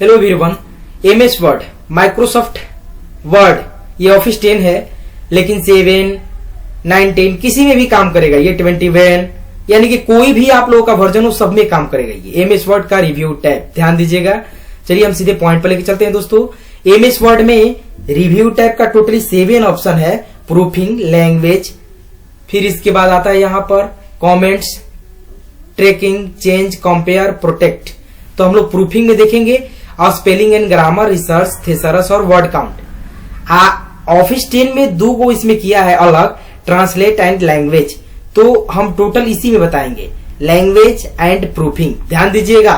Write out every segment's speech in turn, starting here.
Hello everyone. MS word, Microsoft word, ये office 10 है, लेकिन 7, 9, 10 किसी में भी काम करेगा। ये 21 यानी कि कोई भी आप लोगों का वर्जन हो सब में काम करेगा ये एमएस वर्ड का रिव्यू टैब। ध्यान दीजिएगा। चलिए हम सीधे पॉइंट पर लेके चलते हैं दोस्तों। एमएस वर्ड में रिव्यू टैब का टोटली 7 ऑप्शन है। प्रूफिंग, लैंग्वेज, फिर इसके बाद आता है यहाँ पर comments, tracking, change, compare, protect. तो हम लोग प्रूफिंग में देखेंगे और spelling and grammar, research, thesaurus और वर्ड काउंट। ऑफिस 10 में 2 को इसमें किया है अलग, ट्रांसलेट एंड लैंग्वेज। तो हम टोटल इसी में बताएंगे, लैंग्वेज एंड प्रूफिंग। ध्यान दीजिएगा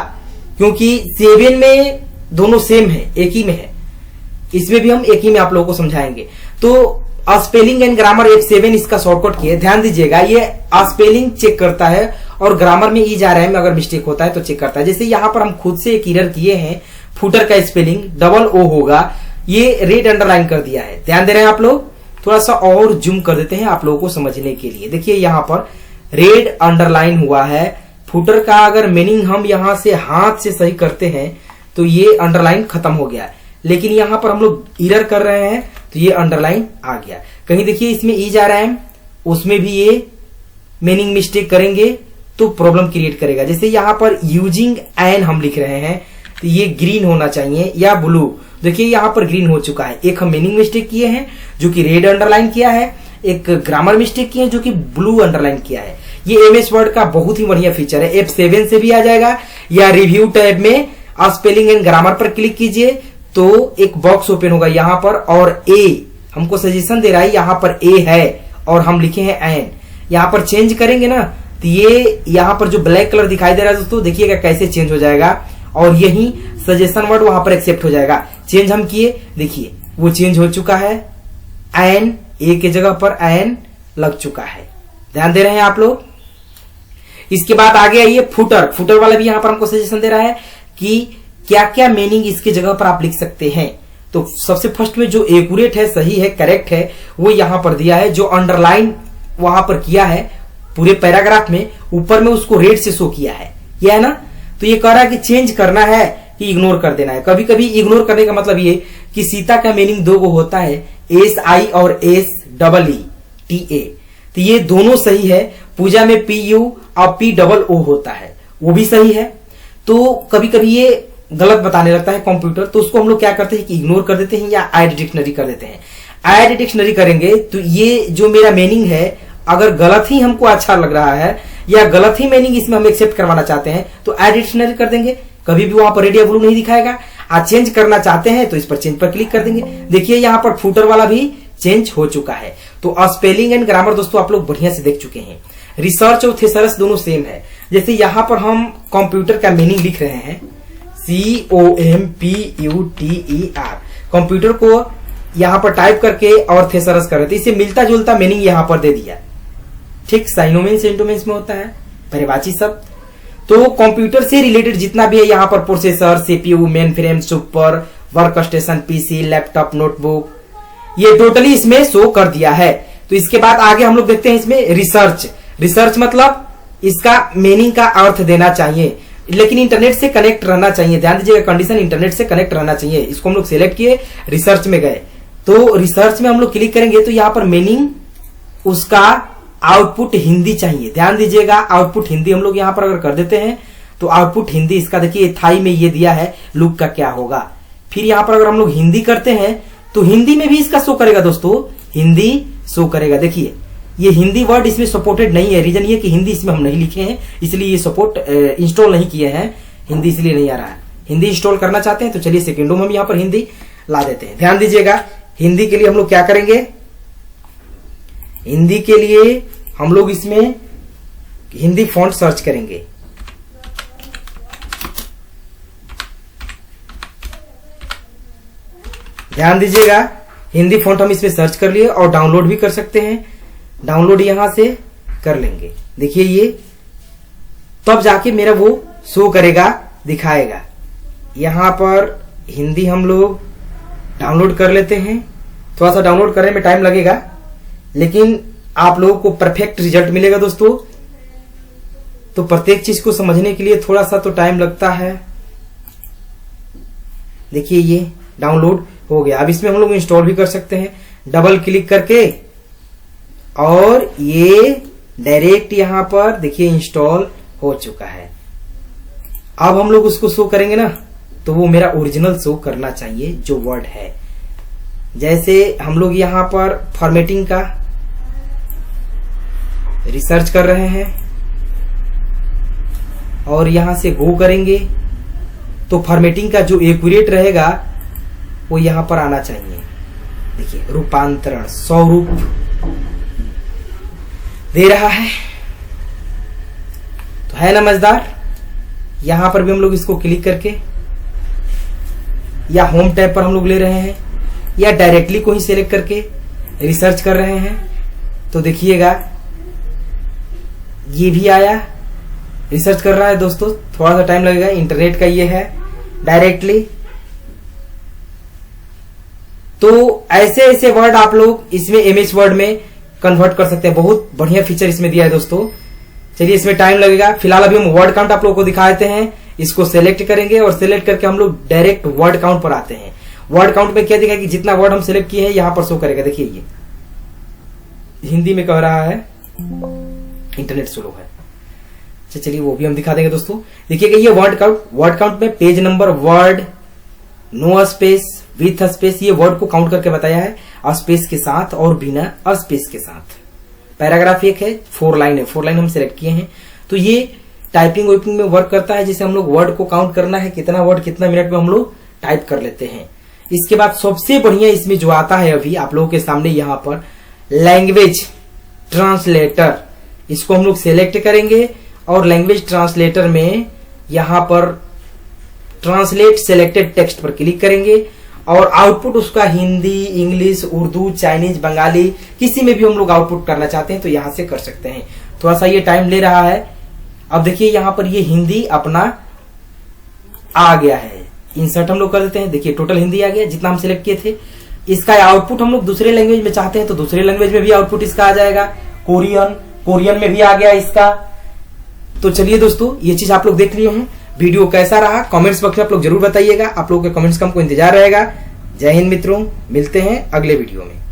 क्योंकि 7 में दोनों सेम है, एक ही में है। इसमें भी हम एक ही में आप लोगों को समझाएंगे। तो स्पेलिंग एंड ग्रामर 7 इसका शॉर्टकट किए। ध्यान दीजिएगा, ये स्पेलिंग चेक करता है और ग्रामर में ER में अगर मिस्टेक होता है तो चेक करता है। जैसे यहाँ पर हम खुद से एक एरर किए हैं, फुटर का स्पेलिंग OO होगा, ये रेड अंडरलाइन कर दिया है। ध्यान दे रहे हैं आप लोग। थोड़ा सा और जूम कर देते हैं आप लोगों को समझने के लिए। देखिए यहाँ पर रेड अंडरलाइन हुआ है। फुटर का अगर मीनिंग हम यहाँ से हाथ से सही करते हैं तो ये अंडरलाइन खत्म हो गया, लेकिन यहाँ पर हम लोग एरर कर रहे हैं तो ये अंडरलाइन आ गया। कहीं देखिए इसमें ER उसमें भी ये मीनिंग मिस्टेक करेंगे तो प्रॉब्लम क्रिएट करेगा। जैसे यहाँ पर यूजिंग एन हम लिख रहे हैं तो ये ग्रीन होना चाहिए या ब्लू। देखिए यहाँ पर ग्रीन हो चुका है। एक हम मीनिंग मिस्टेक किए हैं जो कि रेड अंडरलाइन किया है, एक ग्रामर मिस्टेक किए हैं जो कि ब्लू अंडरलाइन किया है। ये एमएस वर्ड का बहुत ही बढ़िया फीचर है। F7 से भी आ जाएगा या रिव्यू टैब में स्पेलिंग एंड ग्रामर पर क्लिक कीजिए तो एक बॉक्स ओपन होगा यहाँ पर, और ए हमको सजेशन दे रहा है, यहाँ पर ए है और हम लिखे हैं एन। यहाँ पर चेंज करेंगे ना तो ये यहाँ पर जो ब्लैक कलर दिखाई दे रहा है दोस्तों, देखिएगा कैसे चेंज हो जाएगा और यही सजेशन वर्ड वहां पर एक्सेप्ट हो जाएगा। चेंज हम किए, देखिए वो चेंज हो चुका है। एन ए के जगह पर एन लग चुका है। ध्यान दे रहे हैं आप लोग। इसके बाद आगे आइए फुटर। फुटर वाला भी यहाँ पर हमको सजेशन दे रहा है कि क्या क्या मीनिंग इसके जगह पर आप लिख सकते हैं। तो सबसे फर्स्ट में जो एक्यूरेट है, सही है, करेक्ट है, वो यहां पर दिया है। जो अंडरलाइन वहां पर किया है पूरे पैराग्राफ में, ऊपर में उसको रेड से शो किया है, यह है ना। तो ये कह रहा है कि चेंज करना है कि इग्नोर कर देना है। कभी कभी इग्नोर करने का मतलब ये कि सीता का मीनिंग 2 को होता है, SI और SEETA। तो ये दोनों सही है। पूजा में PU और POO होता है, वो भी सही है। तो कभी कभी ये गलत बताने लगता है कंप्यूटर, तो उसको हम लोग क्या करते हैं कि इग्नोर कर देते हैं या ऐड डिक्शनरी कर देते हैं। ऐड डिक्शनरी करेंगे तो ये जो मेरा मीनिंग है, अगर गलत ही हमको अच्छा लग रहा है या गलत ही मीनिंग इसमें हम एक्सेप्ट करवाना चाहते हैं तो ऐड डिक्शनरी कर देंगे। कभी भी वहां पर रेड या ब्लू नहीं दिखाएगा। आज चेंज करना चाहते हैं तो इस पर चेंज पर क्लिक कर देंगे। देखिए यहाँ पर फुटर वाला भी चेंज हो चुका है। तो स्पेलिंग एंड ग्रामर दोस्तों आप लोग बढ़िया से देख चुके हैं। रिसर्च और थेसरस दोनों सेम है। जैसे यहाँ पर हम कंप्यूटर का मीनिंग लिख रहे हैं, COMPUTER, कंप्यूटर को यहाँ पर टाइप करके और थेसरस कर रहे थे, इसे मिलता जुलता मीनिंग यहाँ पर दे दिया। ठीक साइनोमेन सेंटोमेंस में होता है परिभाषी शब्द। तो कंप्यूटर से रिलेटेड जितना भी है यहाँ पर processor, CPU, main frame, super, work station, PC, laptop, notebook, ये टोटली इसमें शो कर दिया है। तो इसके बाद आगे हम लोग देखते हैं इसमें रिसर्च। रिसर्च मतलब इसका मीनिंग का अर्थ देना चाहिए, लेकिन इंटरनेट से कनेक्ट रहना चाहिए। ध्यान दीजिएगा, कंडीशन इंटरनेट से कनेक्ट रहना चाहिए। इसको हम लोग सिलेक्ट किए, रिसर्च में गए तो रिसर्च में हम लोग क्लिक करेंगे तो यहाँ पर मीनिंग उसका आउटपुट हिंदी चाहिए। ध्यान दीजिएगा, आउटपुट हिंदी हम लोग यहाँ पर अगर कर देते हैं तो आउटपुट हिंदी इसका, देखिए थाई में ये दिया है लुक का क्या होगा। फिर यहाँ पर अगर हम लोग हिंदी करते हैं तो हिंदी में भी इसका शो करेगा दोस्तों, हिंदी शो करेगा। देखिए ये हिंदी वर्ड इसमें सपोर्टेड नहीं है। रीजन ये कि हिंदी इसमें हम नहीं लिखे हैं, इसलिए ये सपोर्ट इंस्टॉल नहीं किए हैं, हिंदी इसलिए नहीं आ रहा है। हिंदी इंस्टॉल करना चाहते हैं तो चलिए सेकेंडों में हम यहाँ पर हिंदी ला देते हैं। ध्यान दीजिएगा, हिंदी के लिए हम लोग क्या करेंगे, हिंदी के लिए हम लोग इसमें हिंदी फॉन्ट सर्च करेंगे। ध्यान दीजिएगा, हिंदी फॉन्ट हम इसमें सर्च कर लिए और डाउनलोड भी कर सकते हैं। डाउनलोड यहां से कर लेंगे। देखिए ये तब जाके मेरा वो शो करेगा, दिखाएगा। यहां पर हिंदी हम लोग डाउनलोड कर लेते हैं। थोड़ा सा डाउनलोड करने में टाइम लगेगा, लेकिन आप लोगों को परफेक्ट रिजल्ट मिलेगा दोस्तों। तो प्रत्येक चीज को समझने के लिए थोड़ा सा तो टाइम लगता है। देखिए ये डाउनलोड हो गया। अब इसमें हम लोग इंस्टॉल भी कर सकते हैं डबल क्लिक करके, और ये डायरेक्ट यहां पर देखिए इंस्टॉल हो चुका है। अब हम लोग उसको शो करेंगे ना, तो वो मेरा ओरिजिनल शो करना चाहिए जो वर्ड है। जैसे हम लोग यहां पर फॉर्मेटिंग का रिसर्च कर रहे हैं और यहां से गो करेंगे, तो फॉर्मेटिंग का जो एक्यूरेट रहेगा वो यहां पर आना चाहिए। देखिए रूपांतरण स्वरूप दे रहा है, तो है ना मजेदार। यहां पर भी हम लोग इसको क्लिक करके या होम टैब पर हम लोग ले रहे हैं या डायरेक्टली को ही सिलेक्ट करके रिसर्च कर रहे हैं, तो देखिएगा ये भी आया, रिसर्च कर रहा है दोस्तों। थोड़ा सा टाइम लगेगा, इंटरनेट का ये है डायरेक्टली। तो ऐसे ऐसे वर्ड आप लोग इसमें एमएस वर्ड में कन्वर्ट कर सकते हैं। बहुत बढ़िया फीचर इसमें दिया है दोस्तों। चलिए इसमें टाइम लगेगा, फिलहाल अभी हम वर्ड काउंट आप लोगों को दिखा देते हैं। इसको सिलेक्ट करेंगे और सिलेक्ट करके हम लोग डायरेक्ट वर्ड काउंट पर आते हैं। वर्ड काउंट में क्या दिखा कि जितना वर्ड हम सिलेक्ट किए हैं यहां पर शो करेगा। देखिए ये हिंदी में कह रहा है, इंटरनेट स्लो है। चलिए वो भी हम दिखा देंगे दोस्तों। देखिएगा ये वर्ड काउंट में page number, word, no space, with space, ये वर्ड को काउंट करके बताया है, स्पेस के साथ और बिना स्पेस के साथ। पैराग्राफ एक है, 4 लाइन है, 4 लाइन हम सिलेक्ट किए हैं। तो ये टाइपिंग वाइपिंग में वर्क करता है, जैसे हम लोग वर्ड को काउंट करना है कितना वर्ड कितना मिनट में हम लोग टाइप कर लेते हैं। इसके बाद सबसे बढ़िया इसमें जो आता है अभी आप लोगों के सामने यहां पर लैंग्वेज ट्रांसलेटर, इसको हम लोग सिलेक्ट करेंगे और लैंग्वेज ट्रांसलेटर में यहां पर ट्रांसलेट सिलेक्टेड टेक्स्ट पर क्लिक करेंगे और आउटपुट उसका हिंदी, इंग्लिश, उर्दू, चाइनीज, बंगाली, किसी में भी हम लोग आउटपुट करना चाहते हैं तो यहां से कर सकते हैं। थोड़ा सा ये टाइम ले रहा है। अब देखिए यहां पर ये हिंदी अपना आ गया है, इंसर्ट हम लोग कर देते हैं। देखिए टोटल हिंदी आ गया जितना हम सिलेक्ट किए थे। इसका आउटपुट हम लोग दूसरे लैंग्वेज में चाहते हैं तो दूसरे लैंग्वेज में भी आउटपुट इसका आ जाएगा। कोरियन में भी आ गया इसका। तो चलिए दोस्तों ये चीज आप लोग देख लिए हैं। वीडियो कैसा रहा कमेंट्स बॉक्स में आप लोग जरूर बताइएगा। आप लोगों के कमेंट्स का हमको इंतजार रहेगा। जय हिंद मित्रों, मिलते हैं अगले वीडियो में।